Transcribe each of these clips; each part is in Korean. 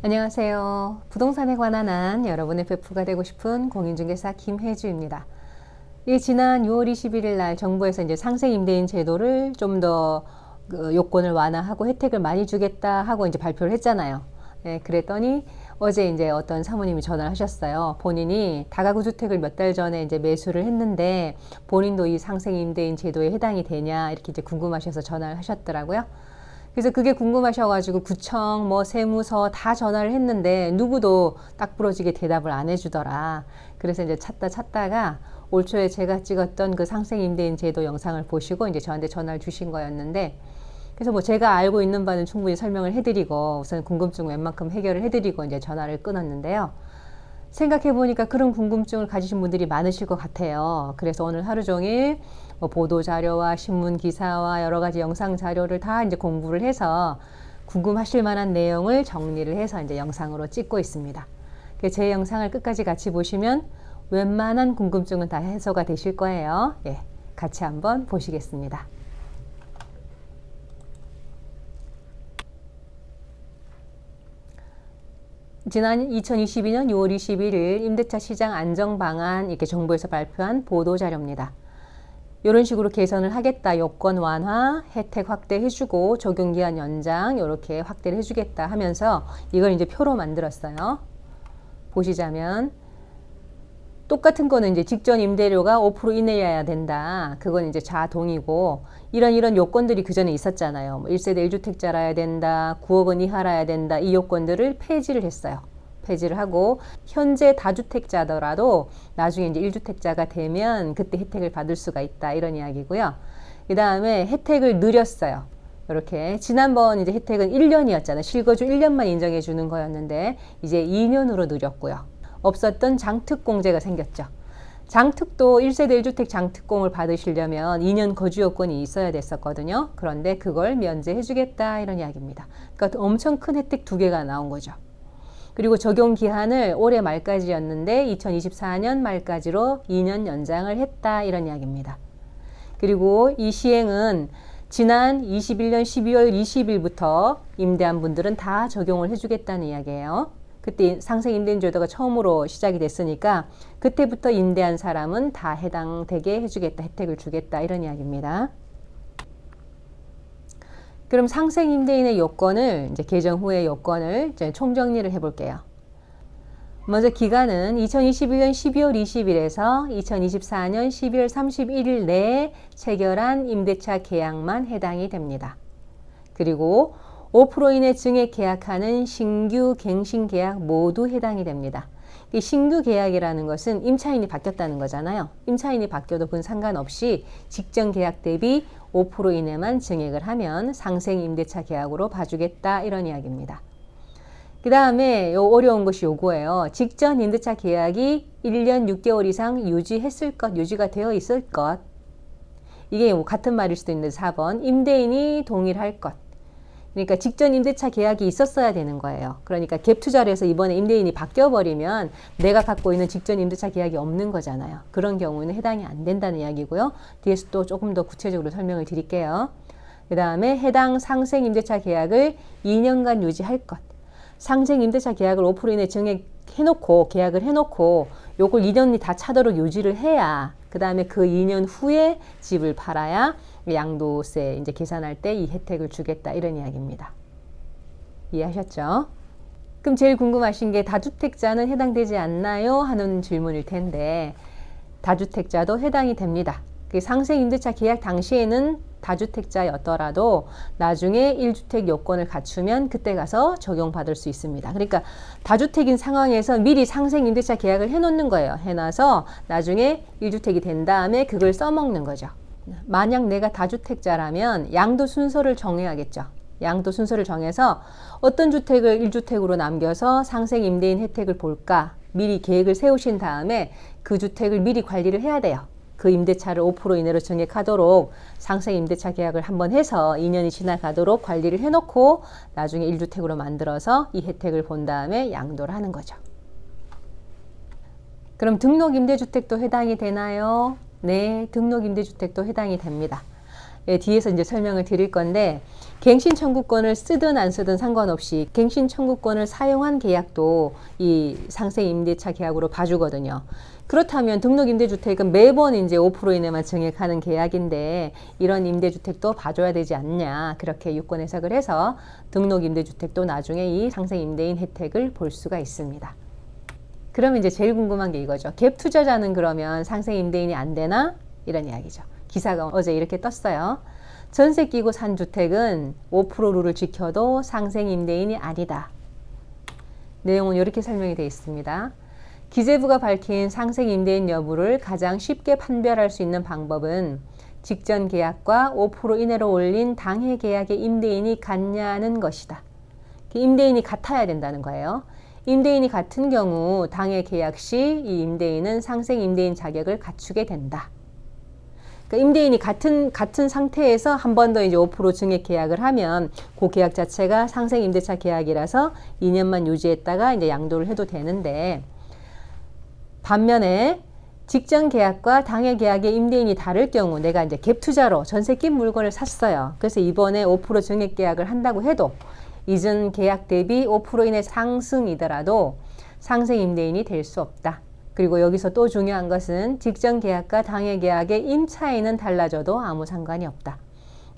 안녕하세요. 부동산에 관한 한 여러분의 베프가 되고 싶은 공인중개사 김혜주입니다. 지난 6월 21일 날 정부에서 이제 상생 임대인 제도를 좀 더 요건을 완화하고 혜택을 많이 주겠다 하고 이제 발표를 했잖아요. 그랬더니 어제 이제 어떤 사모님이 전화를 하셨어요. 본인이 다가구 주택을 몇 달 전에 이제 매수를 했는데 본인도 이 상생 임대인 제도에 해당이 되냐 이렇게 이제 궁금하셔서 전화를 하셨더라고요. 그래서 그게 궁금하셔가지고 구청, 세무서 다 전화를 했는데 누구도 딱 부러지게 대답을 안 해주더라. 그래서 이제 찾다가 올 초에 제가 찍었던 그 상생 임대인 제도 영상을 보시고 이제 저한테 전화를 주신 거였는데, 그래서 제가 알고 있는 바는 충분히 설명을 해드리고 우선 궁금증 웬만큼 해결을 해드리고 이제 전화를 끊었는데요. 생각해보니까 그런 궁금증을 가지신 분들이 많으실 것 같아요. 그래서 오늘 하루 종일 보도 자료와 신문 기사와 여러 가지 영상 자료를 다 이제 공부를 해서 궁금하실 만한 내용을 정리를 해서 이제 영상으로 찍고 있습니다. 제 영상을 끝까지 같이 보시면 웬만한 궁금증은 다 해소가 되실 거예요. 같이 한번 보시겠습니다. 지난 2022년 6월 21일 임대차 시장 안정 방안 이렇게 정부에서 발표한 보도 자료입니다. 이런 식으로 개선을 하겠다, 요건 완화, 혜택 확대해주고 적용기한 연장 이렇게 확대를 해주겠다 하면서 이걸 이제 표로 만들었어요. 보시자면 똑같은 거는 이제 직전 임대료가 5% 이내여야 된다. 그건 이제 자동이고 이런 요건들이 그 전에 있었잖아요. 1세대 1주택자라야 된다, 9억 원 이하라야 된다. 이 요건들을 폐지를 했어요. 폐지를 하고 현재 다주택자더라도 나중에 이제 1주택자가 되면 그때 혜택을 받을 수가 있다. 이런 이야기고요. 그 다음에 혜택을 늘렸어요. 이렇게 지난번 이제 혜택은 1년이었잖아요. 실거주 1년만 인정해 주는 거였는데 이제 2년으로 늘렸고요. 없었던 장특공제가 생겼죠. 장특도 1세대 1주택 장특공을 받으시려면 2년 거주 요건이 있어야 됐었거든요. 그런데 그걸 면제해 주겠다 이런 이야기입니다. 그러니까 엄청 큰 혜택 두 개가 나온 거죠. 그리고 적용 기한을 올해 말까지였는데 2024년 말까지로 2년 연장을 했다 이런 이야기입니다. 그리고 이 시행은 지난 21년 12월 20일부터 임대한 분들은 다 적용을 해주겠다는 이야기예요. 그때 상생 임대인 제도가 처음으로 시작이 됐으니까 그때부터 임대한 사람은 다 해당되게 해주겠다, 혜택을 주겠다 이런 이야기입니다. 그럼 상생 임대인의 요건을 이제 개정 후의 요건을 이제 총정리를 해볼게요. 먼저 기간은 2021년 12월 20일에서 2024년 12월 31일 내에 체결한 임대차 계약만 해당이 됩니다. 그리고 5% 이내 증액 계약하는 신규 갱신 계약 모두 해당이 됩니다. 이 신규 계약이라는 것은 임차인이 바뀌었다는 거잖아요. 임차인이 바뀌어도 그건 상관없이 직전 계약 대비 5% 이내만 증액을 하면 상생 임대차 계약으로 봐주겠다 이런 이야기입니다. 그 다음에 어려운 것이 요거예요. 직전 임대차 계약이 1년 6개월 이상 유지했을 것, 유지가 되어 있을 것. 이게 같은 말일 수도 있는데 4번 임대인이 동일할 것. 그러니까 직전 임대차 계약이 있었어야 되는 거예요. 그러니까 갭 투자를 해서 이번에 임대인이 바뀌어버리면 내가 갖고 있는 직전 임대차 계약이 없는 거잖아요. 그런 경우는 해당이 안 된다는 이야기고요. 뒤에서 또 조금 더 구체적으로 설명을 드릴게요. 그 다음에 해당 상생 임대차 계약을 2년간 유지할 것. 상생 임대차 계약을 5% 이내 증액해놓고 계약을 해놓고 요걸 2년이 다 차도록 유지를 해야 그 다음에 그 2년 후에 집을 팔아야 양도세 이제 계산할 때 이 혜택을 주겠다 이런 이야기입니다. 이해하셨죠? 그럼 제일 궁금하신 게 다주택자는 해당되지 않나요? 하는 질문일 텐데 다주택자도 해당이 됩니다. 그 상생 임대차 계약 당시에는 다주택자였더라도 나중에 1주택 요건을 갖추면 그때 가서 적용받을 수 있습니다. 그러니까 다주택인 상황에서 미리 상생 임대차 계약을 해놓는 거예요. 해놔서 나중에 1주택이 된 다음에 그걸 써먹는 거죠. 만약 내가 다주택자라면 양도 순서를 정해야겠죠. 양도 순서를 정해서 어떤 주택을 1주택으로 남겨서 상생 임대인 혜택을 볼까 미리 계획을 세우신 다음에 그 주택을 미리 관리를 해야 돼요. 그 임대차를 5% 이내로 증액하도록 상생 임대차 계약을 한번 해서 2년이 지나가도록 관리를 해놓고 나중에 1주택으로 만들어서 이 혜택을 본 다음에 양도를 하는 거죠. 그럼 등록 임대주택도 해당이 되나요? 네, 등록 임대주택도 해당이 됩니다. 뒤에서 이제 설명을 드릴 건데, 갱신 청구권을 쓰든 안 쓰든 상관없이 갱신 청구권을 사용한 계약도 이 상생 임대차 계약으로 봐주거든요. 그렇다면 등록 임대주택은 매번 이제 5% 이내만 증액하는 계약인데 이런 임대주택도 봐줘야 되지 않냐, 그렇게 유권 해석을 해서 등록 임대주택도 나중에 이 상생 임대인 혜택을 볼 수가 있습니다. 그러면 이제 제일 궁금한 게 이거죠. 갭 투자자는 그러면 상생 임대인이 안 되나? 이런 이야기죠. 기사가 어제 이렇게 떴어요. 전세 끼고 산 주택은 5% 룰을 지켜도 상생 임대인이 아니다. 내용은 이렇게 설명이 되어 있습니다. 기재부가 밝힌 상생 임대인 여부를 가장 쉽게 판별할 수 있는 방법은 직전 계약과 5% 이내로 올린 당해 계약의 임대인이 같냐는 것이다. 임대인이 같아야 된다는 거예요. 임대인이 같은 경우 당해 계약 시 이 임대인은 상생 임대인 자격을 갖추게 된다. 그러니까 임대인이 같은 상태에서 한 번 더 이제 5% 증액 계약을 하면 그 계약 자체가 상생 임대차 계약이라서 2년만 유지했다가 이제 양도를 해도 되는데, 반면에 직전 계약과 당해 계약의 임대인이 다를 경우 내가 이제 갭 투자로 전세 낀 물건을 샀어요. 그래서 이번에 5% 증액 계약을 한다고 해도 이전 계약 대비 5% 이내 상승이더라도 상생 임대인이 될 수 없다. 그리고 여기서 또 중요한 것은 직전 계약과 당해 계약의 임차인은 달라져도 아무 상관이 없다.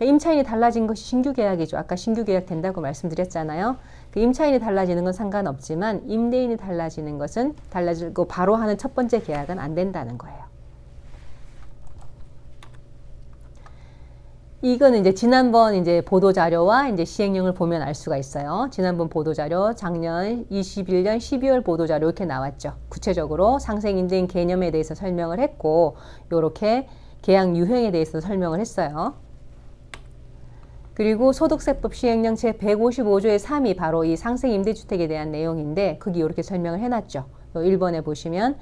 임차인이 달라진 것이 신규 계약이죠. 아까 신규 계약 된다고 말씀드렸잖아요. 그 임차인이 달라지는 건 상관없지만 임대인이 달라지는 것은 달라지고 바로 하는 첫 번째 계약은 안 된다는 거예요. 이거는 이제 지난번 이제 보도자료와 이제 시행령을 보면 알 수가 있어요. 지난번 보도자료, 작년 21년 12월 보도자료 이렇게 나왔죠. 구체적으로 상생임대인 개념에 대해서 설명을 했고, 요렇게 계약 유형에 대해서 설명을 했어요. 그리고 소득세법 시행령 제155조의 3이 바로 이 상생임대주택에 대한 내용인데, 거기 이렇게 설명을 해놨죠. 1번에 보시면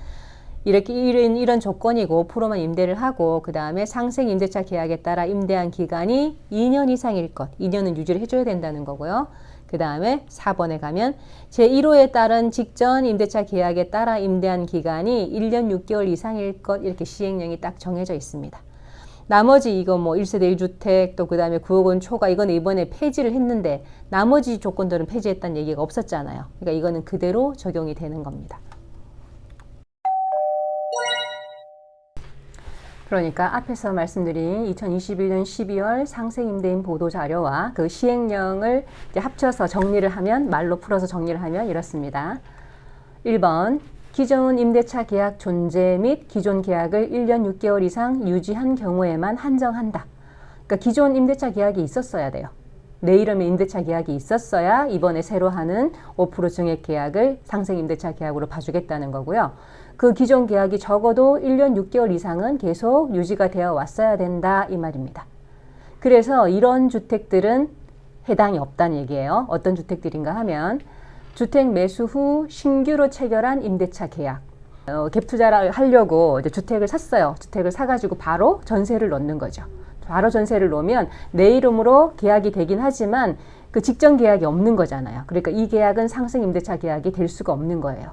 이렇게 이런 조건이고 5%만 임대를 하고 그 다음에 상생 임대차 계약에 따라 임대한 기간이 2년 이상일 것, 2년은 유지를 해줘야 된다는 거고요. 그 다음에 4번에 가면 제1호에 따른 직전 임대차 계약에 따라 임대한 기간이 1년 6개월 이상일 것, 이렇게 시행령이 딱 정해져 있습니다. 나머지 이거 뭐 1세대 1주택 또 그 다음에 9억 원 초과, 이거는 이번에 폐지를 했는데 나머지 조건들은 폐지했다는 얘기가 없었잖아요. 그러니까 이거는 그대로 적용이 되는 겁니다. 그러니까 앞에서 말씀드린 2021년 12월 상생임대인 보도자료와 그 시행령을 이제 합쳐서 정리를 하면, 말로 풀어서 정리를 하면 이렇습니다. 1번, 기존 임대차 계약 존재 및 기존 계약을 1년 6개월 이상 유지한 경우에만 한정한다. 그러니까 기존 임대차 계약이 있었어야 돼요. 내 이름의 임대차 계약이 있었어야 이번에 새로 하는 5% 증액 계약을 상생 임대차 계약으로 봐주겠다는 거고요. 그 기존 계약이 적어도 1년 6개월 이상은 계속 유지가 되어 왔어야 된다, 이 말입니다. 그래서 이런 주택들은 해당이 없다는 얘기예요. 어떤 주택들인가 하면 주택 매수 후 신규로 체결한 임대차 계약. 갭 투자를 하려고 이제 주택을 샀어요. 주택을 사가지고 바로 전세를 넣는 거죠. 바로 전세를 놓으면 내 이름으로 계약이 되긴 하지만 그 직전 계약이 없는 거잖아요. 그러니까 이 계약은 상생 임대차 계약이 될 수가 없는 거예요.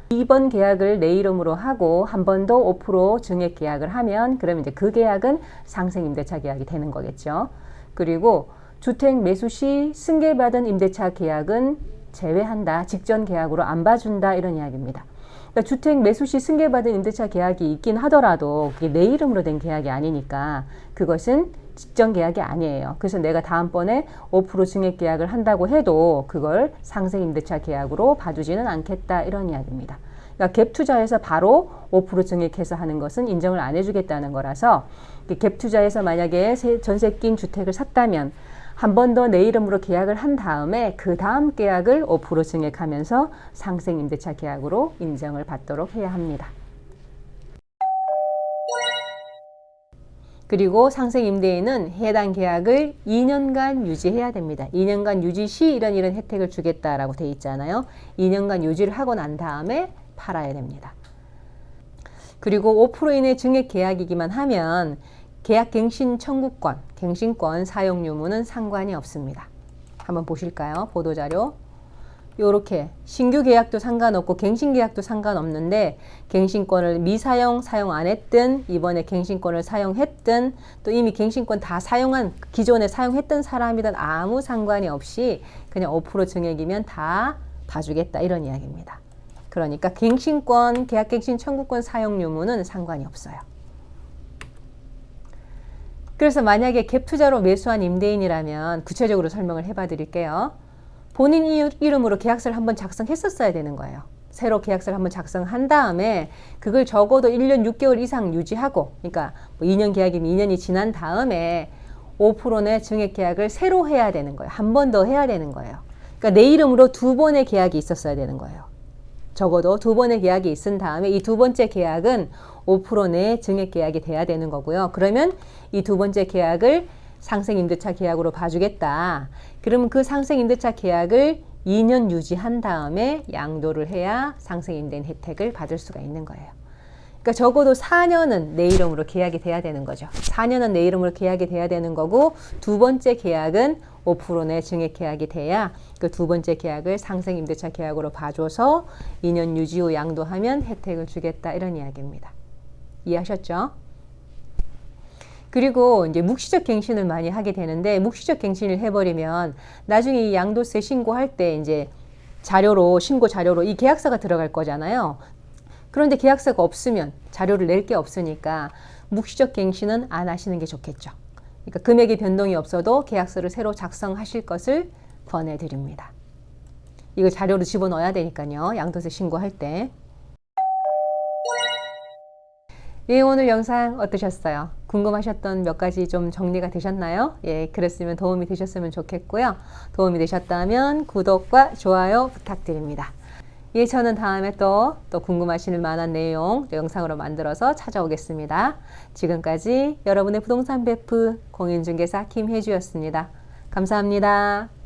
이번 계약을 내 이름으로 하고 한 번 더 5% 증액 계약을 하면 그러면 이제 그 계약은 상생 임대차 계약이 되는 거겠죠. 그리고 주택 매수 시 승계받은 임대차 계약은 제외한다. 직전 계약으로 안 봐준다, 이런 이야기입니다. 그러니까 주택 매수 시 승계받은 임대차 계약이 있긴 하더라도 그게 내 이름으로 된 계약이 아니니까 그것은 직전 계약이 아니에요. 그래서 내가 다음번에 5% 증액 계약을 한다고 해도 그걸 상생 임대차 계약으로 봐주지는 않겠다, 이런 이야기입니다. 그러니까 갭 투자에서 바로 5% 증액해서 하는 것은 인정을 안 해주겠다는 거라서, 갭 투자에서 만약에 전세 낀 주택을 샀다면 한 번 더 내 이름으로 계약을 한 다음에 그 다음 계약을 5% 증액하면서 상생 임대차 계약으로 인정을 받도록 해야 합니다. 그리고 상생 임대인은 해당 계약을 2년간 유지해야 됩니다. 2년간 유지 시 이런 혜택을 주겠다라고 돼 있잖아요. 2년간 유지를 하고 난 다음에 팔아야 됩니다. 그리고 5% 이내 증액 계약이기만 하면 계약 갱신 청구권, 갱신권 사용 유무는 상관이 없습니다. 한번 보실까요? 보도자료. 요렇게 신규 계약도 상관없고 갱신 계약도 상관없는데 갱신권을 미사용 사용 안 했든 이번에 갱신권을 사용했든 또 이미 갱신권 다 사용한 기존에 사용했던 사람이든 아무 상관이 없이 그냥 5% 증액이면 다 봐주겠다 이런 이야기입니다. 그러니까 갱신권, 계약갱신 청구권 사용 유무는 상관이 없어요. 그래서 만약에 갭 투자로 매수한 임대인이라면 구체적으로 설명을 해봐 드릴게요. 본인 이름으로 계약서를 한번 작성했었어야 되는 거예요. 새로 계약서를 한번 작성한 다음에 그걸 적어도 1년 6개월 이상 유지하고, 그러니까 뭐 2년 계약이면 2년이 지난 다음에 5% 내 증액 계약을 새로 해야 되는 거예요. 한 번 더 해야 되는 거예요. 그러니까 내 이름으로 2번의 계약이 있었어야 되는 거예요. 적어도 2번의 계약이 있은 다음에 이 2번째 계약은 5% 내 증액 계약이 돼야 되는 거고요. 그러면 이 2번째 계약을 상생임대차 계약으로 봐주겠다. 그러면 그 상생임대차 계약을 2년 유지한 다음에 양도를 해야 상생임대인 혜택을 받을 수가 있는 거예요. 그러니까 적어도 4년은 내 이름으로 계약이 돼야 되는 거죠. 4년은 내 이름으로 계약이 돼야 되는 거고 2번째 계약은 5% 내 증액 계약이 돼야 그 2번째 계약을 상생임대차 계약으로 봐줘서 2년 유지 후 양도하면 혜택을 주겠다 이런 이야기입니다. 이해하셨죠? 그리고 이제 묵시적 갱신을 많이 하게 되는데 묵시적 갱신을 해버리면 나중에 이 양도세 신고할 때 이제 자료로 신고 자료로 이 계약서가 들어갈 거잖아요. 그런데 계약서가 없으면 자료를 낼 게 없으니까 묵시적 갱신은 안 하시는 게 좋겠죠. 그러니까 금액의 변동이 없어도 계약서를 새로 작성하실 것을 권해드립니다. 이걸 자료로 집어넣어야 되니까요. 양도세 신고할 때. 예, 오늘 영상 어떠셨어요? 궁금하셨던 몇 가지 좀 정리가 되셨나요? 예, 그랬으면 도움이 되셨으면 좋겠고요. 도움이 되셨다면 구독과 좋아요 부탁드립니다. 예, 저는 다음에 또 궁금하실 만한 내용 영상으로 만들어서 찾아오겠습니다. 지금까지 여러분의 부동산 베프 공인중개사 김혜주였습니다. 감사합니다.